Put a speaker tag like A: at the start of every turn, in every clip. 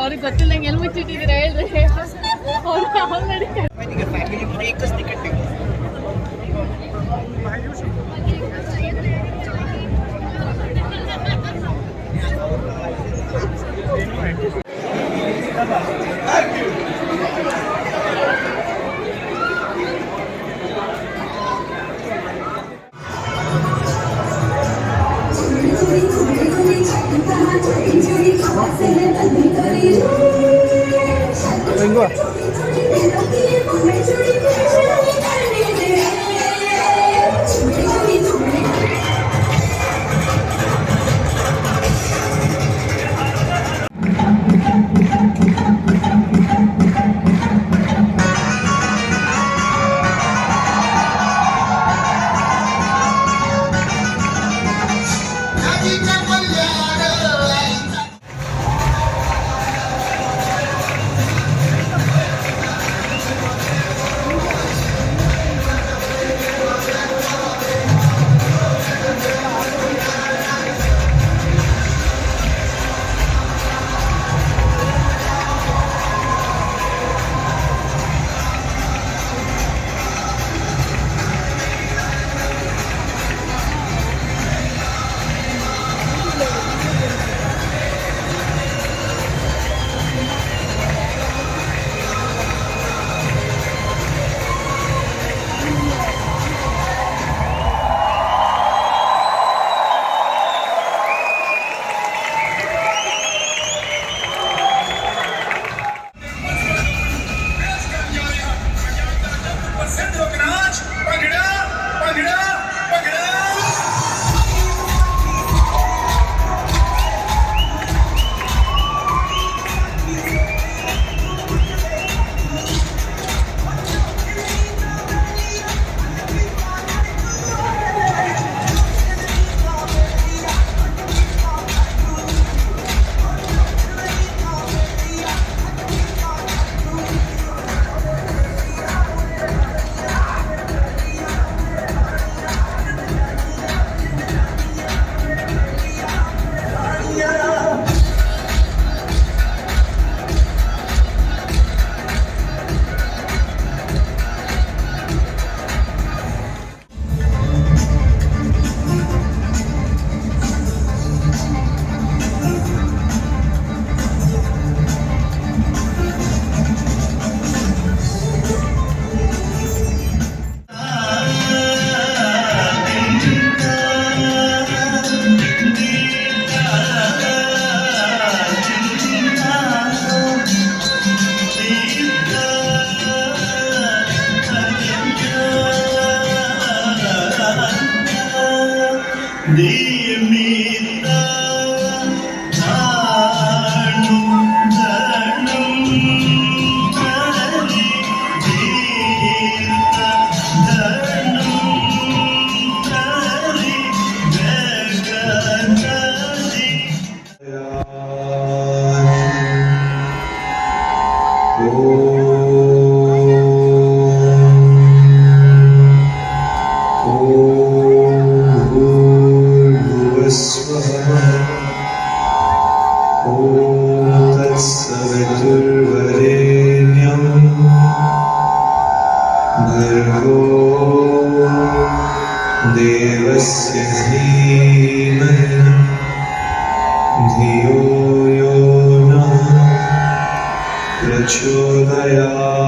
A: ಅವ್ರಿಗೆ ಗೊತ್ತಿಲ್ಲ ಎಲ್ಲಿ ಮುಚ್ಚಿಟ್ಟಿದ್ದೀರ ಹೇಳ್ರಿ ಆಲ್ರೆಡಿ
B: ಫ್ಯಾಮಿಲಿ एकच तिकीट ಬೇಕು
C: Vengo.
D: देवस्य धीमहि धियो यो नः प्रचोदयात्।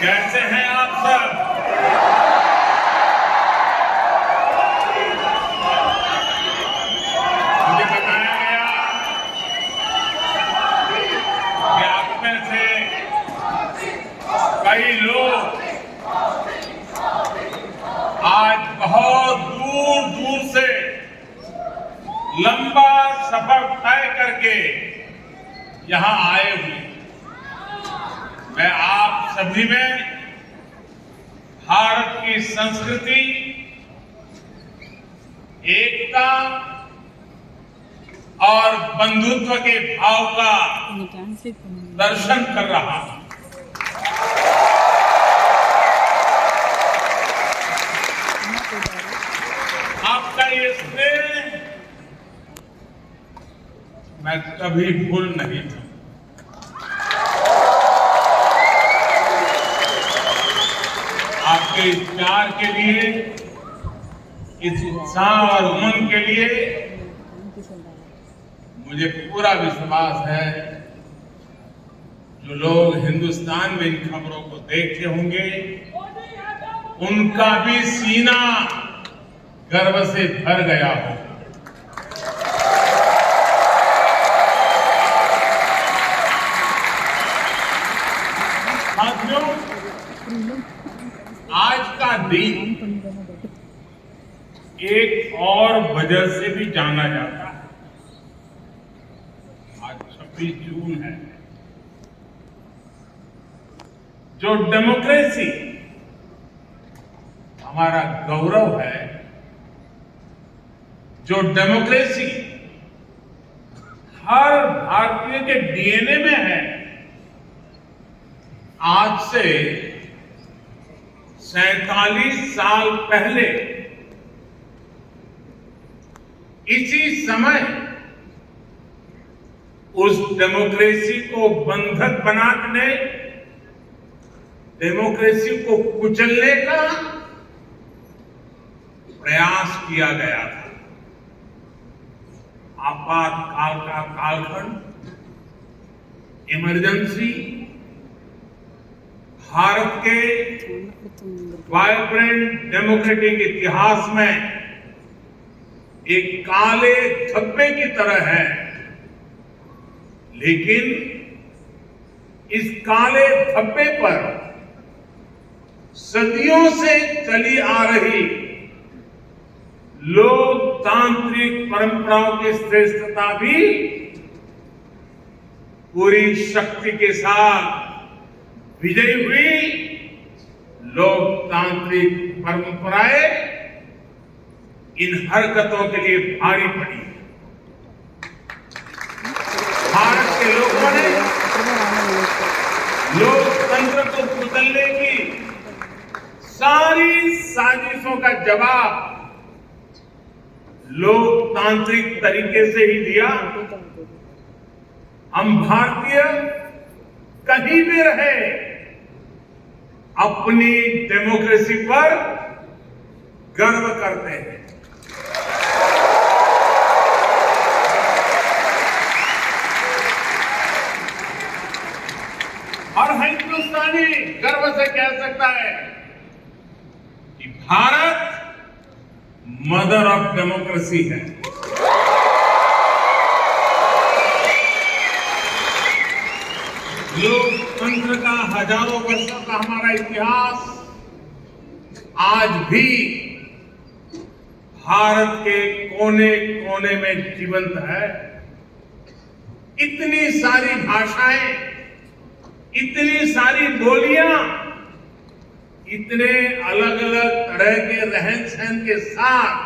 C: कैसे हैं आप सब? मुझे बताया गया कि आप में से कई लोग आज बहुत दूर दूर से लंबा सफर तय करके यहां आए हुए हैं। मैं आप सभी में भारत की संस्कृति, एकता और बंधुत्व के भाव का दर्शन कर रहा हूं। आपका ये स्नेह मैं कभी भूल नहीं था। आपके इस प्यार के लिए, इस उत्साह और उमंग के लिए मुझे पूरा विश्वास है जो लोग हिंदुस्तान में इन खबरों को देखते होंगे उनका भी सीना गर्व से भर गया हो। साथियों, आज का दिन एक और वजह से भी जाना जाता है। आज 26 जून है। जो डेमोक्रेसी हमारा गौरव है, जो डेमोक्रेसी हर भारतीय के डीएनए में है, आज से 47 साल पहले इसी समय उस डेमोक्रेसी को बंधक बनाने, डेमोक्रेसी को कुचलने का प्रयास किया गया था। आपातकाल का कालखंड, इमरजेंसी भारत के वाइब्रेंट डेमोक्रेटिक इतिहास में एक काले धब्बे की तरह है, लेकिन इस काले धब्बे पर सदियों से चली आ रही लोकतांत्रिक परंपराओं की श्रेष्ठता भी पूरी शक्ति के साथ विजयी हुई। लोकतांत्रिक परंपराएं इन हरकतों के लिए भारी पड़ी। भारत के लोगों ने लोकतंत्र को कुचलने की सारी साजिशों का जवाब लोकतांत्रिक तरीके से ही दिया। हम भारतीय कहीं भी रहे अपनी डेमोक्रेसी पर गर्व करते हैं। हर हिंदुस्तानी गर्व से कह सकता है कि भारत मदर ऑफ डेमोक्रेसी है। लोकतंत्र का हजारों वर्षों का हमारा इतिहास आज भी भारत के कोने कोने में जीवंत है। इतनी सारी भाषाएं, इतनी सारी बोलियां, इतने अलग अलग तरह के रहन सहन के साथ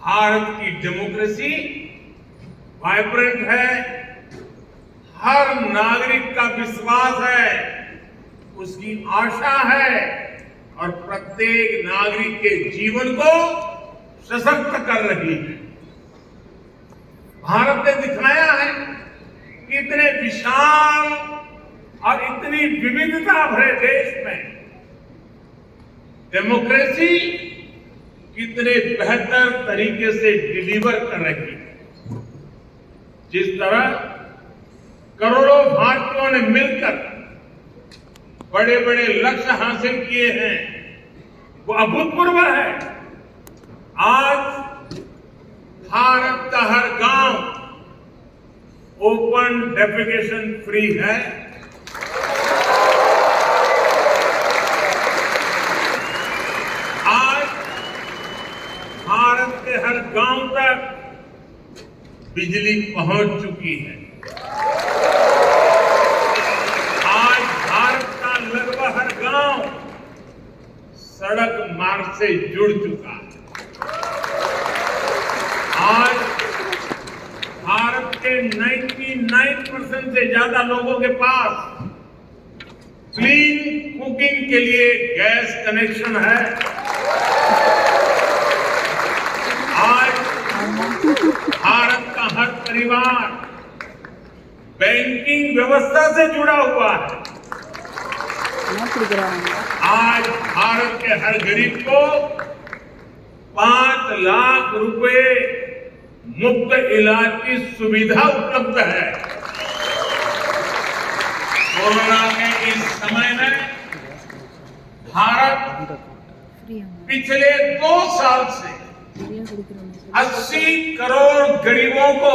C: भारत की डेमोक्रेसी वाइब्रेंट है। हर नागरिक का विश्वास है, उसकी आशा है और प्रत्येक नागरिक के जीवन को सशक्त कर रही है। भारत ने दिखाया है कि इतने विशाल और इतनी विविधता भरे देश में डेमोक्रेसी कितने बेहतर तरीके से डिलीवर कर रही है। जिस तरह करोड़ों भारतीयों ने मिलकर बड़े बड़े लक्ष्य हासिल किए हैं, वो अभूतपूर्व है। आज भारत का हर गांव ओपन डेफिकेशन फ्री है। आज भारत के हर गांव तक बिजली पहुंच चुकी है। आज भारत का लगभग हर गांव सड़क मार्ग से जुड़ चुका है। आज भारत के 99% से ज्यादा लोगों के पास क्लीन कुकिंग के लिए गैस कनेक्शन है। आज भारत का हर परिवार बैंकिंग व्यवस्था से जुड़ा हुआ है। आज भारत के हर गरीब को 5 लाख रुपए मुफ्त इलाज की सुविधा उपलब्ध है। कोरोना के इस समय में भारत पिछले 2 साल से 80 करोड़ गरीबों को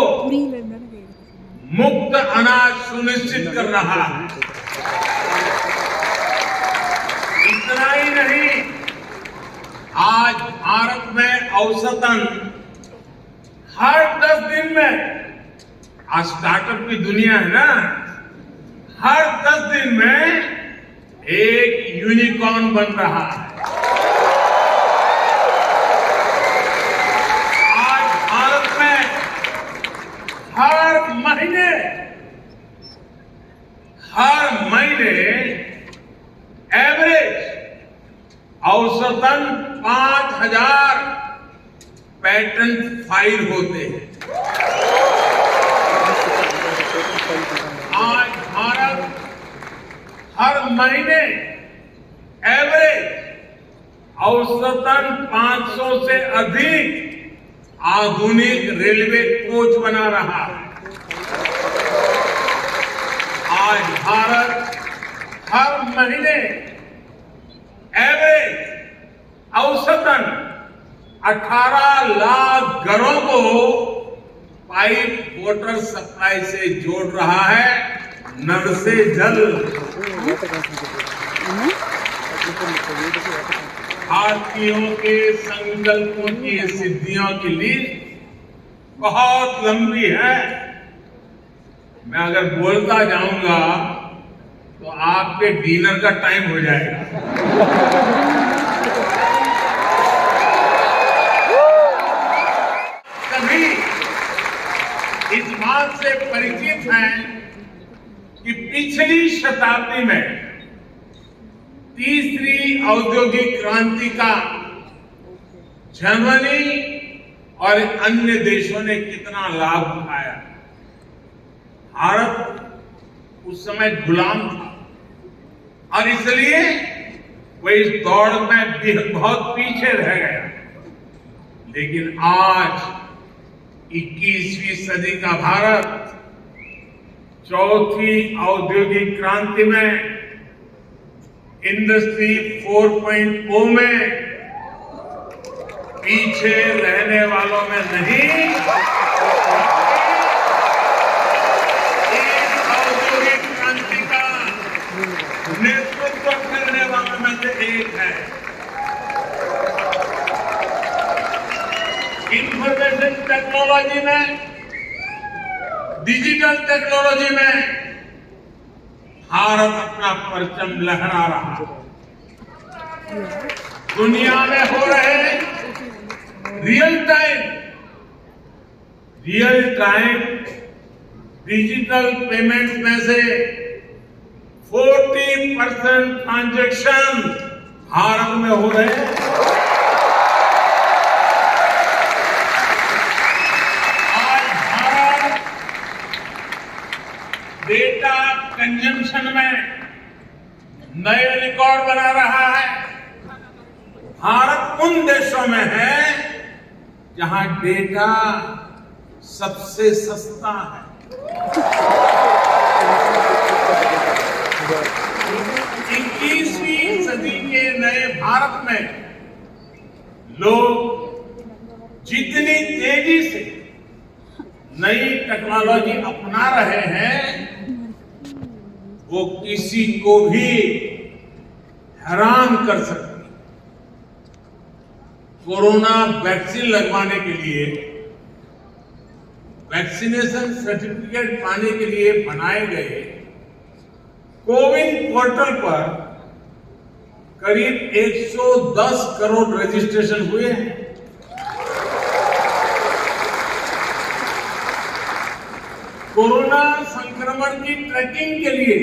C: मुफ्त अनाज सुनिश्चित कर रहा है। इतना ही नहीं, आज भारत में औसतन हर 10 दिन में, आज स्टार्टअप की दुनिया है ना, हर 10 दिन में एक यूनिकॉर्न बन रहा है। आज भारत में हर महीने एवरेज औसतन 5000 पेटेंट फाइल होते हैं। आज भारत हर महीने एवरेज औसतन 500 से अधिक आधुनिक रेलवे कोच बना रहा है। आज भारत हर महीने एवरेज औसतन 18 लाख घरों को पाइप वाटर सप्लाई से जोड़ रहा है, नल से जल। भारतीयों के संकल्पों की सिद्धियों की लिस्ट बहुत लंबी है। मैं अगर बोलता जाऊंगा तो आपके डिनर का टाइम हो जाएगा। सभी इस बात से परिचित हैं कि पिछली शताब्दी में तीसरी औद्योगिक क्रांति का जर्मनी और अन्य देशों ने कितना लाभ उठाया। भारत उस समय गुलाम था और इसलिए वो इस दौड़ में बहुत पीछे रह गया। लेकिन आज 21वीं सदी का भारत चौथी औद्योगिक क्रांति में इंडस्ट्री 4.0 में पीछे रहने वालों में नहीं, इस औद्योगिक क्रांति का नेतृत्व करने वालों में से एक है। इंफॉर्मेशन टेक्नोलॉजी में, डिजिटल टेक्नोलॉजी में भारत अपना परचम लहरा रहा है। दुनिया में हो रहे रियल टाइम डिजिटल पेमेंट्स में से 40% ट्रांजैक्शन भारत में हो रहे हैं। आज भारत डेटा कंजम्पशन में नए रिकॉर्ड बना रहा है। भारत उन देशों में है जहां डेटा सबसे सस्ता है। 21वीं सदी के नए भारत में लोग जितनी तेजी से नई टेक्नोलॉजी अपना रहे हैं वो किसी को भी हैरान कर सकती। कोरोना वैक्सीन लगवाने के लिए वैक्सीनेशन सर्टिफिकेट पाने के लिए बनाए गए कोविन पोर्टल पर करीब 110 करोड़ रजिस्ट्रेशन हुए हैं। कोरोना संक्रमण की ट्रैकिंग के लिए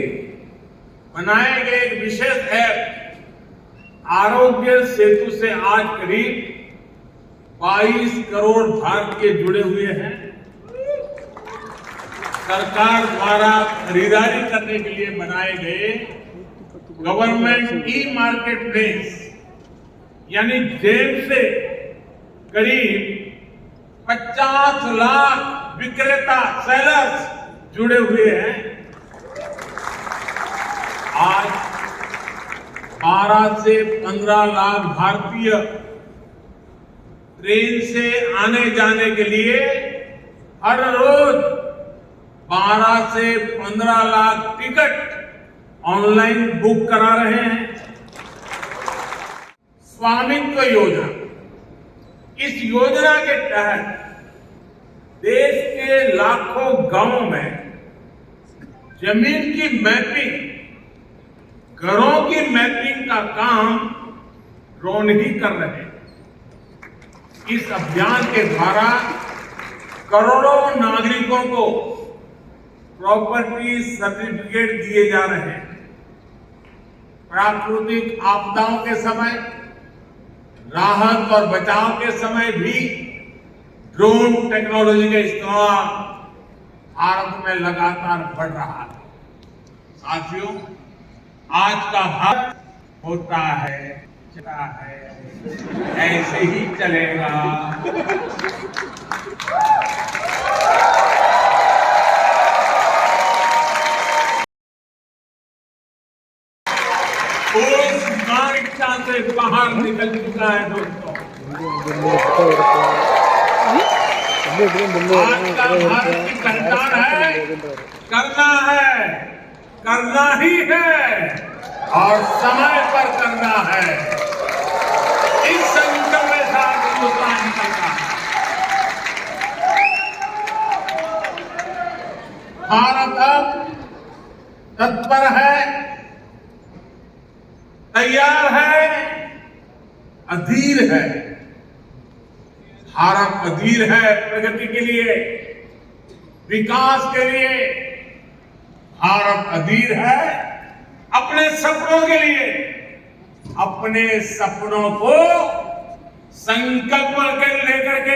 C: बनाए गए एक विशेष ऐप आरोग्य सेतु से आज करीब 22 करोड़ भारतीय जुड़े हुए हैं। सरकार द्वारा खरीदारी करने के लिए बनाए गए गवर्नमेंट ई मार्केट प्लेस यानी जेम से करीब 50 लाख विक्रेता सेलर्स जुड़े हुए हैं। आज 12 से 15 लाख भारतीय ट्रेन से आने जाने के लिए हर रोज 12 से 15 लाख टिकट ऑनलाइन बुक करा रहे हैं। स्वामित्व योजना, इस योजना के तहत देश के लाखों गांवों में जमीन की मैपिंग, घरों की मैपिंग का काम ड्रोन ही कर रहे हैं। इस अभियान के द्वारा करोड़ों नागरिकों को प्रॉपर्टी सर्टिफिकेट दिए जा रहे हैं। प्राकृतिक आपदाओं के समय, राहत और बचाव के समय भी ड्रोन टेक्नोलॉजी का इस्तेमाल भारत में लगातार बढ़ रहा है। साथियों, आज का भारत होता है, चलता है, ऐसे ही चलेगा। उस मानसिकता से बाहर निकल चुका है दोस्तों। आज का भारत की पहचान है, करना ही है और समय पर करना है। इस संकल्प के साथ हिंदुस्तान निकलता है। भारत अब तत्पर है, तैयार है, अधीर है। भारत अधीर है प्रगति के लिए, विकास के लिए। भारत अधीर है अपने सपनों के लिए। अपने सपनों को संकल्प लेकर के